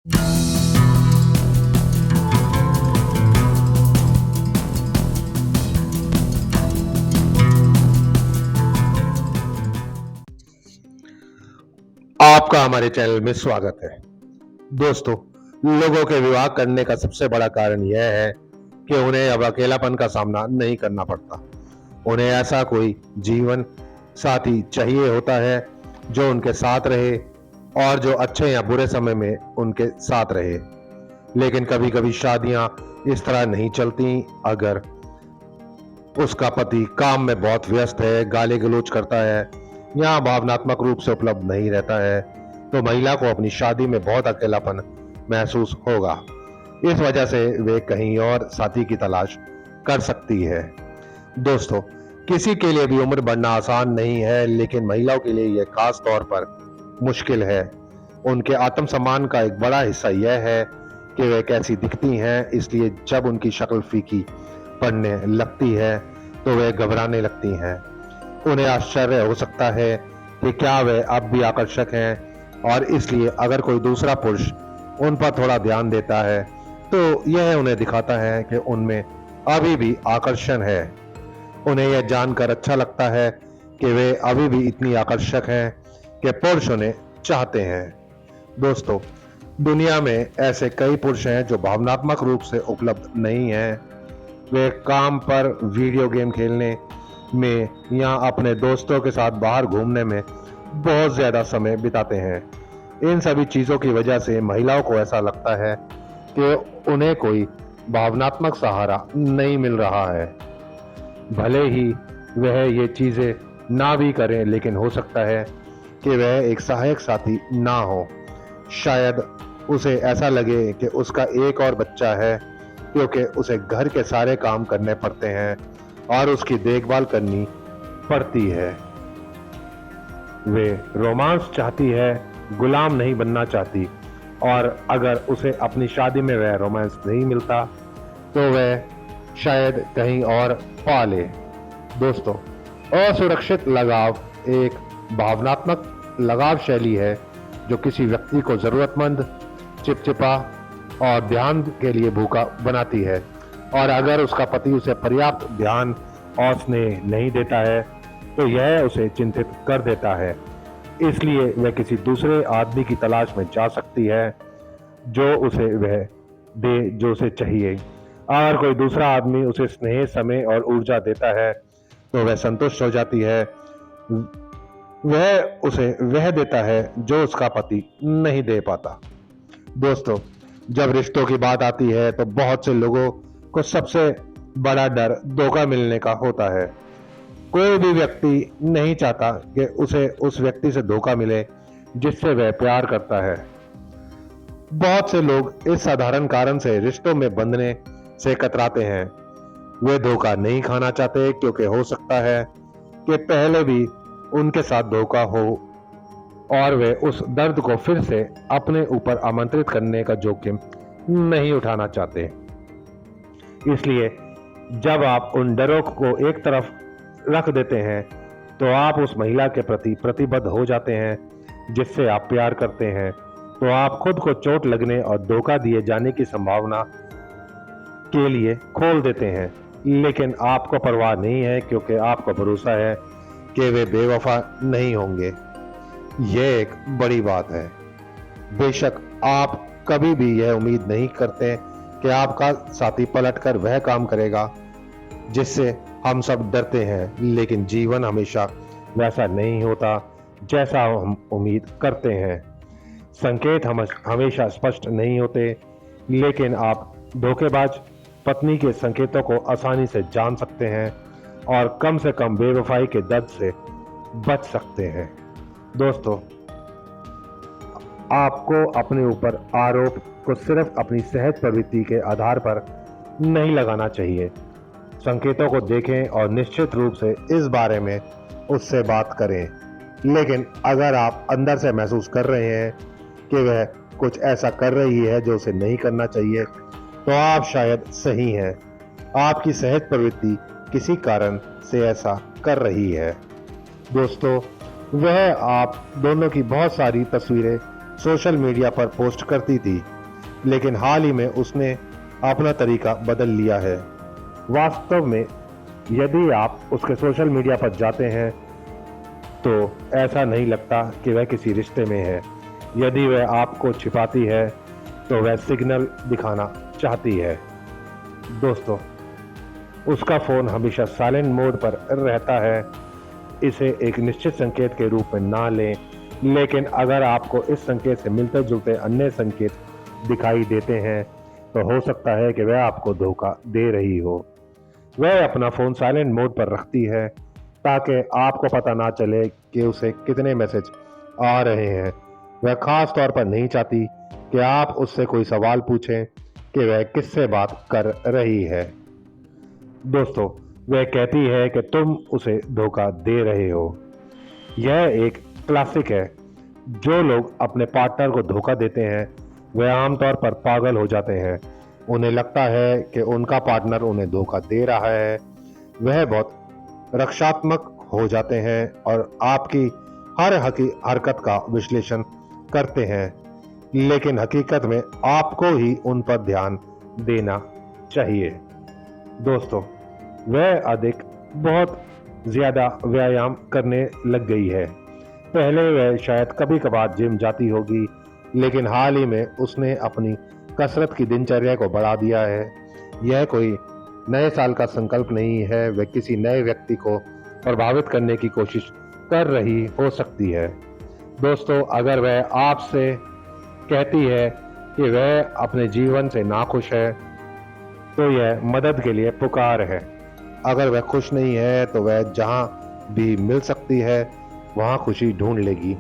आपका हमारे चैनल में स्वागत है। दोस्तों, लोगों के विवाह करने का सबसे बड़ा कारण यह है कि उन्हें अब अकेलापन का सामना नहीं करना पड़ता। उन्हें ऐसा कोई जीवन साथी चाहिए होता है जो उनके साथ रहे और जो अच्छे या बुरे समय में उनके साथ रहे। लेकिन कभी-कभी शादियां इस तरह नहीं चलती। अगर उसका पति काम में बहुत व्यस्त है, गाली गलौज करता है या भावनात्मक रूप से उपलब्ध नहीं रहता है, तो महिला को अपनी शादी में बहुत अकेलापन महसूस होगा। इस वजह से वे कहीं और साथी की तलाश कर सकती है। दोस्तों, किसी के लिए भी उम्र बढ़ना आसान नहीं है, लेकिन महिलाओं के लिए यह खास तौर पर मुश्किल है। उनके आत्मसम्मान का एक बड़ा हिस्सा यह है कि वे कैसी दिखती हैं, इसलिए जब उनकी शक्ल फीकी पड़ने लगती है तो वे घबराने लगती हैं। उन्हें आश्चर्य हो सकता है कि क्या वे अब भी आकर्षक हैं, और इसलिए अगर कोई दूसरा पुरुष उन पर थोड़ा ध्यान देता है तो यह उन्हें दिखाता है कि उनमें अभी भी आकर्षण है। उन्हें यह जानकर अच्छा लगता है कि वे अभी भी इतनी आकर्षक हैं कि पुरुष उन्हें चाहते हैं। दोस्तों, दुनिया में ऐसे कई पुरुष हैं जो भावनात्मक रूप से उपलब्ध नहीं हैं। वे काम पर, वीडियो गेम खेलने में या अपने दोस्तों के साथ बाहर घूमने में बहुत ज्यादा समय बिताते हैं। इन सभी चीजों की वजह से महिलाओं को ऐसा लगता है कि उन्हें कोई भावनात्मक सहारा नहीं मिल रहा है। भले ही वह ये चीजें ना भी करें, लेकिन हो सकता है कि वह एक सहायक साथी ना हो। शायद उसे ऐसा लगे कि उसका एक और बच्चा है, क्योंकि उसे घर के सारे काम करने पड़ते हैं और उसकी देखभाल करनी पड़ती है। वे रोमांस चाहती है, गुलाम नहीं बनना चाहती, और अगर उसे अपनी शादी में वह रोमांस नहीं मिलता तो वह शायद कहीं और पा ले। दोस्तों, असुरक्षित लगाव एक भावनात्मक लगाव शैली है जो किसी व्यक्ति को जरूरतमंद, चिपचिपा और ध्यान के लिए भूखा बनाती है, और अगर उसका पति उसे पर्याप्त ध्यान और स्नेह नहीं देता है तो यह उसे चिंतित कर देता है। इसलिए वह किसी दूसरे आदमी की तलाश में जा सकती है जो उसे वह दे जो उसे चाहिए। अगर कोई दूसरा आदमी उसे स्नेह, समय और ऊर्जा देता है तो वह संतुष्ट हो जाती है। वह उसे वह देता है जो उसका पति नहीं दे पाता। दोस्तों, जब रिश्तों की बात आती है तो बहुत से लोगों को सबसे बड़ा डर धोखा मिलने का होता है। कोई भी व्यक्ति नहीं चाहता कि उसे उस व्यक्ति से धोखा मिले जिससे वह प्यार करता है। बहुत से लोग इस साधारण कारण से रिश्तों में बंधने से कतराते हैं। वे धोखा नहीं खाना चाहते क्योंकि हो सकता है कि पहले भी उनके साथ धोखा हो और वे उस दर्द को फिर से अपने ऊपर आमंत्रित करने का जोखिम नहीं उठाना चाहते। इसलिए जब आप उन डरों को एक तरफ रख देते हैं तो आप उस महिला के प्रति प्रतिबद्ध हो जाते हैं जिससे आप प्यार करते हैं। तो आप खुद को चोट लगने और धोखा दिए जाने की संभावना के लिए खोल देते हैं, लेकिन आपको परवाह नहीं है क्योंकि आपको भरोसा है कि वे बेवफा नहीं होंगे। यह एक बड़ी बात है। बेशक आप कभी भी यह उम्मीद नहीं करते कि आपका साथी पलटकर वह काम करेगा जिससे हम सब डरते हैं, लेकिन जीवन हमेशा वैसा नहीं होता जैसा हम उम्मीद करते हैं। संकेत हमेशा स्पष्ट नहीं होते, लेकिन आप धोखेबाज पत्नी के संकेतों को आसानी से जान सकते हैं और कम से कम बेवफाई के दर्द से बच सकते हैं। दोस्तों, आपको अपने ऊपर आरोप को सिर्फ अपनी सहज प्रवृत्ति के आधार पर नहीं लगाना चाहिए। संकेतों को देखें और निश्चित रूप से इस बारे में उससे बात करें। लेकिन अगर आप अंदर से महसूस कर रहे हैं कि वह कुछ ऐसा कर रही है जो उसे नहीं करना चाहिए, तो आप शायद सही हैं। आपकी सहज प्रवृत्ति किसी कारण से ऐसा कर रही है। दोस्तों, वह आप दोनों की बहुत सारी तस्वीरें सोशल मीडिया पर पोस्ट करती थी, लेकिन हाल ही में उसने अपना तरीका बदल लिया है। वास्तव में यदि आप उसके सोशल मीडिया पर जाते हैं तो ऐसा नहीं लगता कि वह किसी रिश्ते में है। यदि वह आपको छिपाती है तो वह सिग्नल दिखाना चाहती है। दोस्तों, उसका फ़ोन हमेशा साइलेंट मोड पर रहता है। इसे एक निश्चित संकेत के रूप में ना लें, लेकिन अगर आपको इस संकेत से मिलते जुलते अन्य संकेत दिखाई देते हैं तो हो सकता है कि वह आपको धोखा दे रही हो। वह अपना फ़ोन साइलेंट मोड पर रखती है ताकि आपको पता ना चले कि उसे कितने मैसेज आ रहे हैं। वह खास तौर पर नहीं चाहती कि आप उससे कोई सवाल पूछें कि वह किससे बात कर रही है। दोस्तों, वह कहती है कि तुम उसे धोखा दे रहे हो। यह एक क्लासिक है। जो लोग अपने पार्टनर को धोखा देते हैं वे आमतौर पर पागल हो जाते हैं। उन्हें लगता है कि उनका पार्टनर उन्हें धोखा दे रहा है। वह बहुत रक्षात्मक हो जाते हैं और आपकी हर हरकत का विश्लेषण करते हैं, लेकिन हकीकत में आपको ही उन पर ध्यान देना चाहिए। दोस्तों, वह बहुत ज़्यादा व्यायाम करने लग गई है। पहले वह शायद कभी कभार जिम जाती होगी, लेकिन हाल ही में उसने अपनी कसरत की दिनचर्या को बढ़ा दिया है। यह कोई नए साल का संकल्प नहीं है, वह किसी नए व्यक्ति को प्रभावित करने की कोशिश कर रही हो सकती है। दोस्तों, अगर वह आपसे कहती है कि वह अपने जीवन से नाखुश है तो यह मदद के लिए पुकार है। अगर वह खुश नहीं है तो वह जहां भी मिल सकती है वहां खुशी ढूंढ लेगी।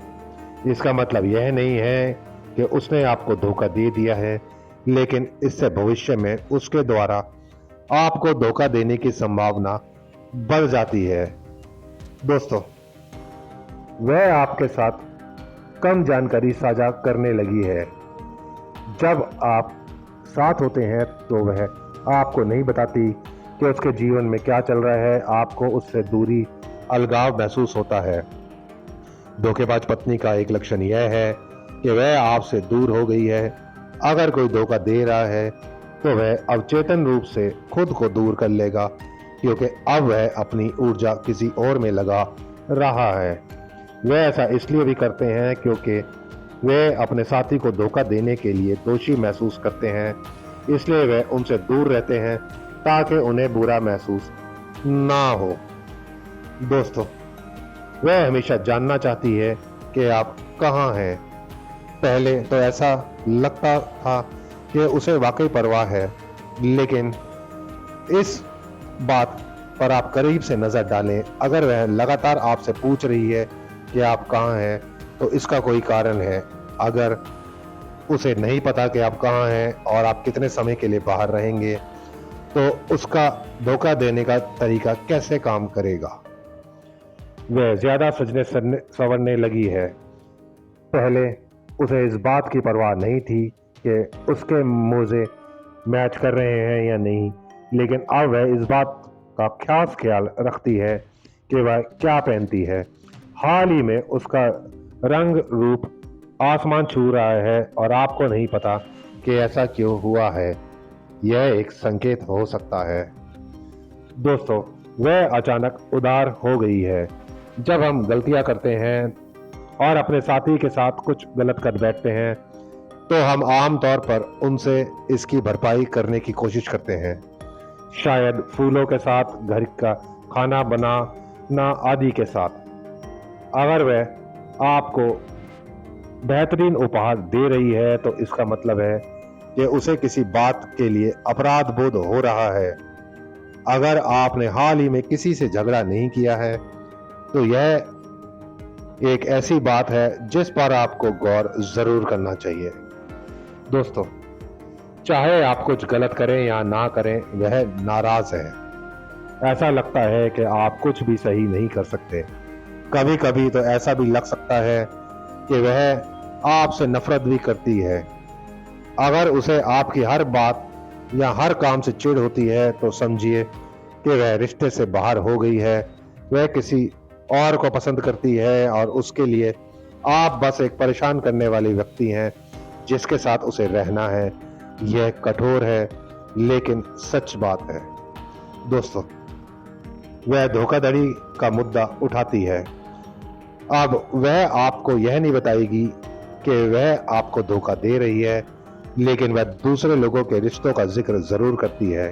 इसका मतलब यह नहीं है कि उसने आपको धोखा दे दिया है, लेकिन इससे भविष्य में उसके द्वारा आपको धोखा देने की संभावना बढ़ जाती है। दोस्तों, वह आपके साथ कम जानकारी साझा करने लगी है। जब आप साथ होते हैं तो वह आपको नहीं बताती कि उसके जीवन में क्या चल रहा है। आपको उससे दूरी, अलगाव महसूस होता है। धोखेबाज पत्नी का एक लक्षण यह है कि वह आपसे दूर हो गई है। अगर कोई धोखा दे रहा है तो वह अवचेतन रूप से खुद को दूर कर लेगा, क्योंकि अब वह अपनी ऊर्जा किसी और में लगा रहा है। वे ऐसा इसलिए भी करते हैं क्योंकि वे अपने साथी को धोखा देने के लिए दोषी महसूस करते हैं, इसलिए वे उनसे दूर रहते हैं ताकि उन्हें बुरा महसूस ना हो। दोस्तों, वह हमेशा जानना चाहती है कि आप कहाँ हैं। पहले तो ऐसा लगता था कि उसे वाकई परवाह है, लेकिन इस बात पर आप करीब से नज़र डालें। अगर वह लगातार आपसे पूछ रही है कि आप कहाँ हैं तो इसका कोई कारण है। अगर उसे नहीं पता कि आप कहाँ हैं और आप कितने समय के लिए बाहर रहेंगे तो उसका धोखा देने का तरीका कैसे काम करेगा। वह ज़्यादा सजने संवरने लगी है। पहले उसे इस बात की परवाह नहीं थी कि उसके मोज़े मैच कर रहे हैं या नहीं, लेकिन अब वह इस बात का खास ख्याल रखती है कि वह क्या पहनती है। हाल ही में उसका रंग रूप आसमान छू रहा है और आपको नहीं पता कि ऐसा क्यों हुआ है। यह एक संकेत हो सकता है। दोस्तों, वह अचानक उदार हो गई है। जब हम गलतियां करते हैं और अपने साथी के साथ कुछ गलत कर बैठते हैं तो हम आम तौर पर उनसे इसकी भरपाई करने की कोशिश करते हैं, शायद फूलों के साथ, घर का खाना बनाना आदि के साथ। अगर वह आपको बेहतरीन उपहार दे रही है तो इसका मतलब है कि उसे किसी बात के लिए अपराध बोध हो रहा है। अगर आपने हाल ही में किसी से झगड़ा नहीं किया है तो यह एक ऐसी बात है जिस पर आपको गौर जरूर करना चाहिए। दोस्तों, चाहे आप कुछ गलत करें या ना करें, वह नाराज है। ऐसा लगता है कि आप कुछ भी सही नहीं कर सकते। कभी कभी तो ऐसा भी लग सकता है कि वह आपसे नफरत भी करती है। अगर उसे आपकी हर बात या हर काम से चिढ़ होती है तो समझिए कि वह रिश्ते से बाहर हो गई है। वह किसी और को पसंद करती है और उसके लिए आप बस एक परेशान करने वाली व्यक्ति हैं जिसके साथ उसे रहना है। यह कठोर है लेकिन सच बात है। दोस्तों, वह धोखाधड़ी का मुद्दा उठाती है। अब वह आपको यह नहीं बताएगी कि वह आपको धोखा दे रही है, लेकिन वह दूसरे लोगों के रिश्तों का जिक्र जरूर करती है।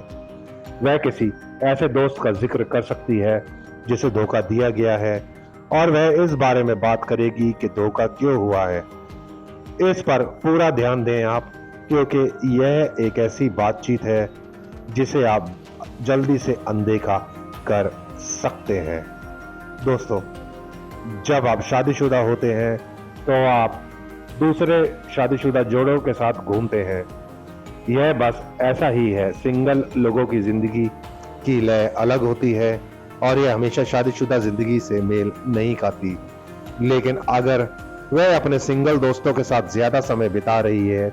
वह किसी ऐसे दोस्त का जिक्र कर सकती है जिसे धोखा दिया गया है और वह इस बारे में बात करेगी कि धोखा क्यों हुआ है। इस पर पूरा ध्यान दें आप, क्योंकि यह एक ऐसी बातचीत है जिसे आप जल्दी से अनदेखा कर सकते हैं। दोस्तों, जब आप शादीशुदा होते हैं तो आप दूसरे शादीशुदा जोड़ों के साथ घूमते हैं। यह बस ऐसा ही है। सिंगल लोगों की जिंदगी की लय अलग होती है और यह हमेशा शादीशुदा जिंदगी से मेल नहीं खाती। लेकिन अगर वह अपने सिंगल दोस्तों के साथ ज्यादा समय बिता रही है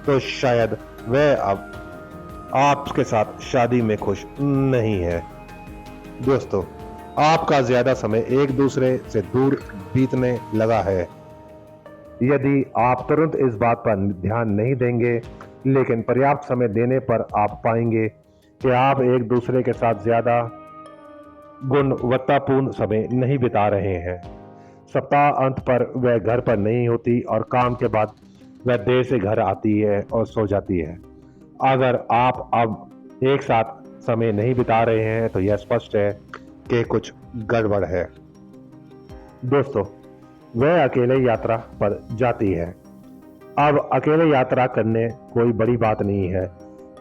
तो शायद वह अब आपके साथ शादी में खुश नहीं है। दोस्तों, आपका ज्यादा समय एक दूसरे से दूर बीतने लगा है। यदि आप तुरंत इस बात पर ध्यान नहीं देंगे, लेकिन पर्याप्त समय देने पर आप पाएंगे कि आप एक दूसरे के साथ ज्यादा गुणवत्तापूर्ण समय नहीं बिता रहे हैं। सप्ताह अंत पर वह घर पर नहीं होती और काम के बाद वह देर से घर आती है और सो जाती है। अगर आप अब एक साथ समय नहीं बिता रहे हैं तो यह स्पष्ट है कि कुछ गड़बड़ है। दोस्तों, वह अकेले यात्रा पर जाती है। अब अकेले यात्रा करने कोई बड़ी बात नहीं है।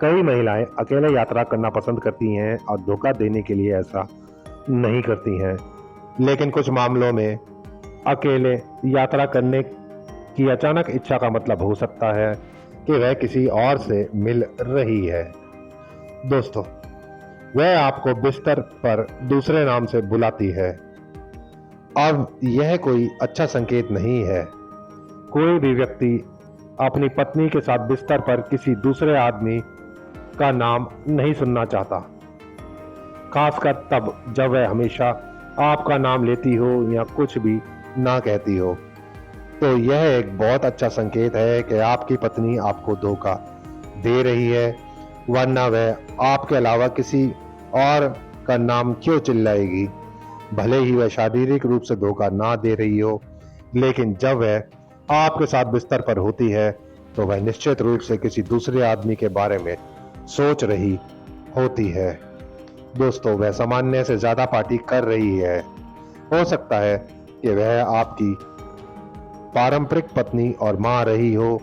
कई महिलाएं अकेले यात्रा करना पसंद करती हैं और धोखा देने के लिए ऐसा नहीं करती हैं। लेकिन कुछ मामलों में अकेले यात्रा करने की अचानक इच्छा का मतलब हो सकता है कि वह किसी और से मिल रही है। दोस्तों, वह आपको बिस्तर पर दूसरे नाम से बुलाती है। अब यह कोई अच्छा संकेत नहीं है। कोई भी व्यक्ति अपनी पत्नी के साथ बिस्तर पर किसी दूसरे आदमी का नाम नहीं सुनना चाहता, खासकर तब जब वह हमेशा आपका नाम लेती हो या कुछ भी ना कहती हो। तो यह एक बहुत अच्छा संकेत है कि आपकी पत्नी आपको धोखा दे रही है, वरना वह आपके अलावा किसी और का नाम क्यों चिल्लाएगी। भले ही वह शारीरिक रूप से धोखा ना दे रही हो, लेकिन जब वह आपके साथ बिस्तर पर होती है तो वह निश्चित रूप से किसी दूसरे आदमी के बारे में सोच रही होती है। दोस्तों, वह सामान्य से ज्यादा पार्टी कर रही है। हो सकता है कि वह आपकी पारंपरिक पत्नी और मां रही हो,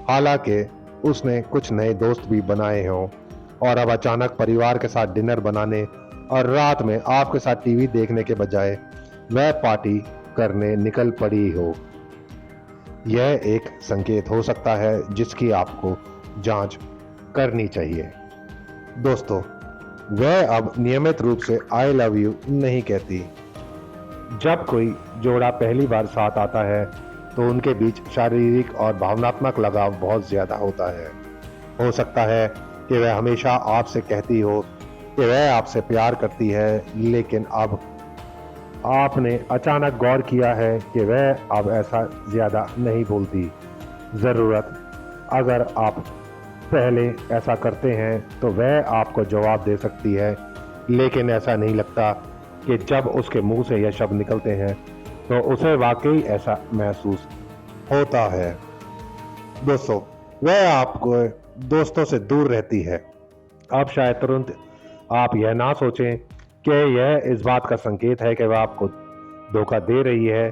हालांकि उसने कुछ नए दोस्त भी बनाए हों और अब अचानक परिवार के साथ डिनर बनाने और रात में आपके साथ टीवी देखने के बजाय वह पार्टी करने निकल पड़ी हो। यह एक संकेत हो सकता है जिसकी आपको जांच करनी चाहिए। दोस्तों, वह अब नियमित रूप से आई लव यू नहीं कहती। जब कोई जोड़ा पहली बार साथ आता है तो उनके बीच शारीरिक और भावनात्मक लगाव बहुत ज्यादा होता है। हो सकता है कि वह हमेशा आपसे कहती हो कि वह आपसे प्यार करती है, लेकिन अब आपने अचानक गौर किया है कि वह अब ऐसा ज्यादा नहीं बोलती। जरूरत अगर आप पहले ऐसा करते हैं तो वह आपको जवाब दे सकती है, लेकिन ऐसा नहीं लगता कि जब उसके मुंह से यह शब्द निकलते हैं तो उसे वाकई ऐसा महसूस होता है। दोस्तों, वह आपको दोस्तों से दूर रहती है। अब शायद तुरंत आप यह ना सोचें कि यह इस बात का संकेत है कि वह आपको धोखा दे रही है,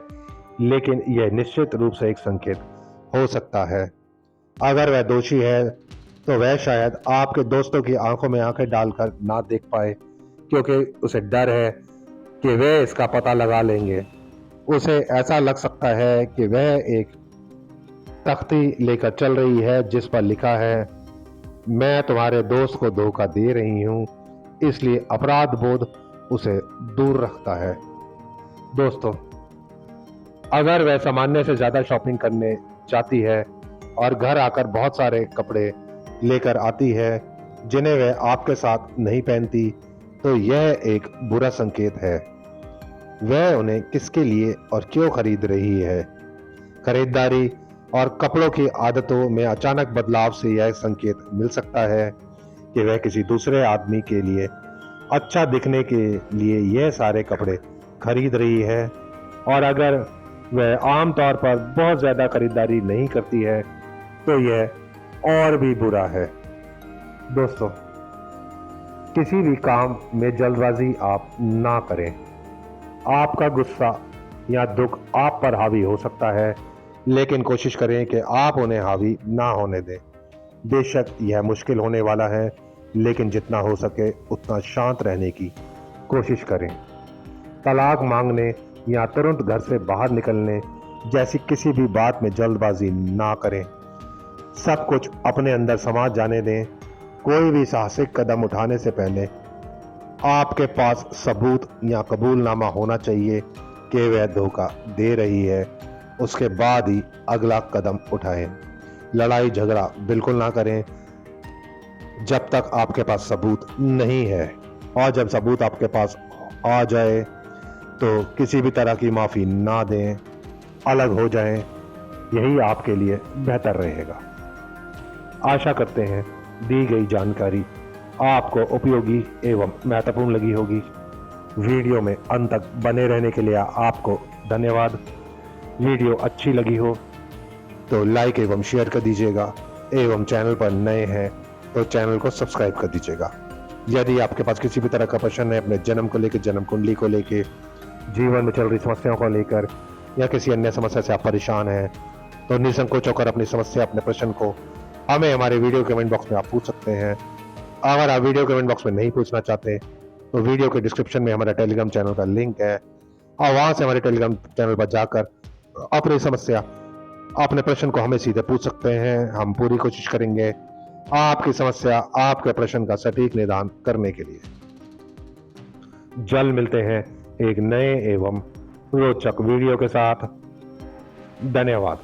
लेकिन यह निश्चित रूप से एक संकेत हो सकता है। अगर वह दोषी है तो वह शायद आपके दोस्तों की आंखों में आंखें डालकर ना देख पाए, क्योंकि उसे डर है कि वे इसका पता लगा लेंगे। उसे ऐसा लग सकता है कि वह एक तख्ती लेकर चल रही है जिस पर लिखा है, मैं तुम्हारे दोस्त को धोखा दे रही हूं, इसलिए अपराध बोध उसे दूर रखता है। दोस्तों, अगर वह सामान्य से ज्यादा शॉपिंग करने जाती है और घर आकर बहुत सारे कपड़े लेकर आती है जिन्हें वह आपके साथ नहीं पहनती, तो यह एक बुरा संकेत है। वह उन्हें किसके लिए और क्यों खरीद रही है, खरीदारी और कपड़ों की आदतों में अचानक बदलाव से यह संकेत मिल सकता है कि वह किसी दूसरे आदमी के लिए अच्छा दिखने के लिए यह सारे कपड़े खरीद रही है। और अगर वह आम तौर पर बहुत ज़्यादा खरीदारी नहीं करती है तो यह और भी बुरा है। दोस्तों, किसी भी काम में जल्दबाजी आप ना करें। आपका गुस्सा या दुख आप पर हावी हो सकता है, लेकिन कोशिश करें कि आप उन्हें हावी ना होने दें। बेशक यह मुश्किल होने वाला है, लेकिन जितना हो सके उतना शांत रहने की कोशिश करें। तलाक मांगने या तुरंत घर से बाहर निकलने जैसी किसी भी बात में जल्दबाजी ना करें। सब कुछ अपने अंदर समा जाने दें। कोई भी साहसिक कदम उठाने से पहले आपके पास सबूत या कबूलनामा होना चाहिए कि वह धोखा दे रही है। उसके बाद ही अगला कदम उठाएं। लड़ाई झगड़ा बिल्कुल ना करें जब तक आपके पास सबूत नहीं है, और जब सबूत आपके पास आ जाए तो किसी भी तरह की माफ़ी ना दें, अलग हो जाएं। यही आपके लिए बेहतर रहेगा। आशा करते हैं दी गई जानकारी आपको उपयोगी एवं महत्वपूर्ण लगी होगी। वीडियो में अंत तक बने रहने के लिए आपको धन्यवाद। वीडियो अच्छी लगी हो तो लाइक एवं शेयर कर दीजिएगा, एवं चैनल पर नए हैं तो चैनल को सब्सक्राइब कर दीजिएगा। यदि आपके पास किसी भी तरह का प्रश्न है अपने जन्म को लेकर, जन्म कुंडली को लेकर, जीवन में चल रही समस्याओं को लेकर, या किसी अन्य समस्या से आप परेशान हैं, तो निसंकोच होकर अपनी समस्या, अपने प्रश्न को हमें हमारे वीडियो कमेंट बॉक्स में आप पूछ सकते हैं। अगर आप वीडियो कमेंट बॉक्स में नहीं पूछना चाहते तो वीडियो के डिस्क्रिप्शन में हमारा टेलीग्राम चैनल का लिंक है, और वहां से हमारे टेलीग्राम चैनल पर जाकर अपनी समस्या, अपने प्रश्न को हमें सीधे पूछ सकते हैं। हम पूरी कोशिश करेंगे आपकी समस्या, आपके प्रश्न का सटीक निदान करने के लिए। जल्द मिलते हैं एक नए एवं रोचक वीडियो के साथ। धन्यवाद।